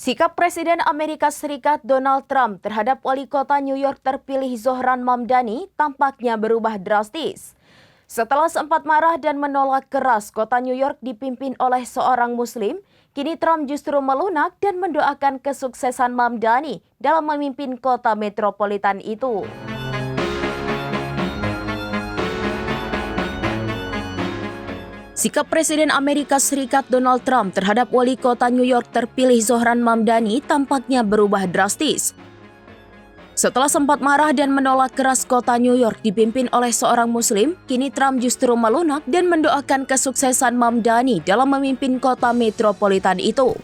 Sikap Presiden Amerika Serikat Donald Trump terhadap wali kota New York terpilih Zohran Mamdani tampaknya berubah drastis. Setelah sempat marah dan menolak keras kota New York dipimpin oleh seorang Muslim, kini Trump justru melunak dan mendoakan kesuksesan Mamdani dalam memimpin kota metropolitan itu. Sikap Presiden Amerika Serikat Donald Trump terhadap wali kota New York terpilih Zohran Mamdani tampaknya berubah drastis. Setelah sempat marah dan menolak keras kota New York dipimpin oleh seorang Muslim, kini Trump justru melunak dan mendoakan kesuksesan Mamdani dalam memimpin kota metropolitan itu.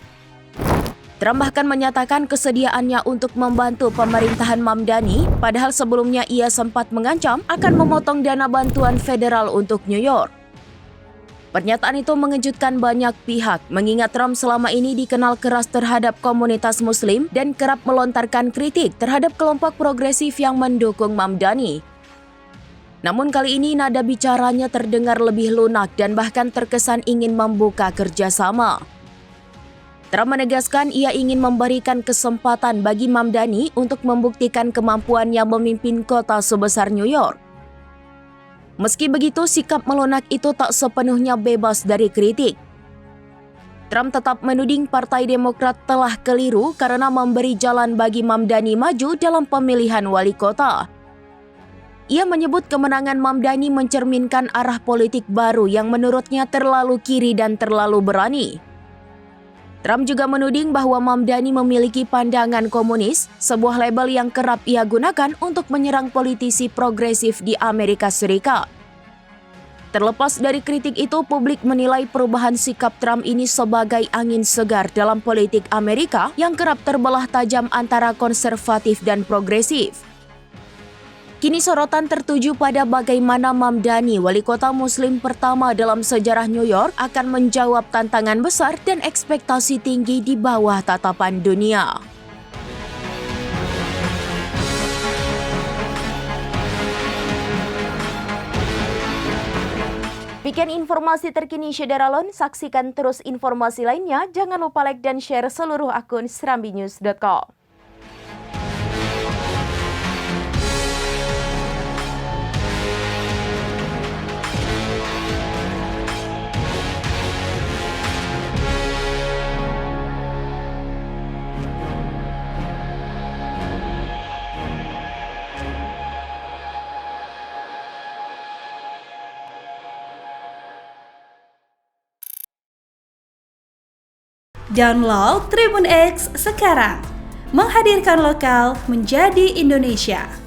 Trump bahkan menyatakan kesediaannya untuk membantu pemerintahan Mamdani, padahal sebelumnya ia sempat mengancam akan memotong dana bantuan federal untuk New York. Pernyataan itu mengejutkan banyak pihak, mengingat Trump selama ini dikenal keras terhadap komunitas Muslim dan kerap melontarkan kritik terhadap kelompok progresif yang mendukung Mamdani. Namun kali ini nada bicaranya terdengar lebih lunak dan bahkan terkesan ingin membuka kerjasama. Trump menegaskan ia ingin memberikan kesempatan bagi Mamdani untuk membuktikan kemampuannya memimpin kota sebesar New York. Meski begitu, sikap melunak itu tak sepenuhnya bebas dari kritik. Trump tetap menuding Partai Demokrat telah keliru karena memberi jalan bagi Mamdani maju dalam pemilihan wali kota. Ia menyebut kemenangan Mamdani mencerminkan arah politik baru yang menurutnya terlalu kiri dan terlalu berani. Trump juga menuding bahwa Mamdani memiliki pandangan komunis, sebuah label yang kerap ia gunakan untuk menyerang politisi progresif di Amerika Serikat. Terlepas dari kritik itu, publik menilai perubahan sikap Trump ini sebagai angin segar dalam politik Amerika yang kerap terbelah tajam antara konservatif dan progresif. Kini sorotan tertuju pada bagaimana Mamdani, wali kota Muslim pertama dalam sejarah New York, akan menjawab tantangan besar dan ekspektasi tinggi di bawah tatapan dunia. Demikian informasi terkini Syederalon, saksikan terus informasi lainnya, jangan lupa like dan share seluruh akun serambinews.com. Download Tribun X sekarang, menghadirkan lokal menjadi Indonesia.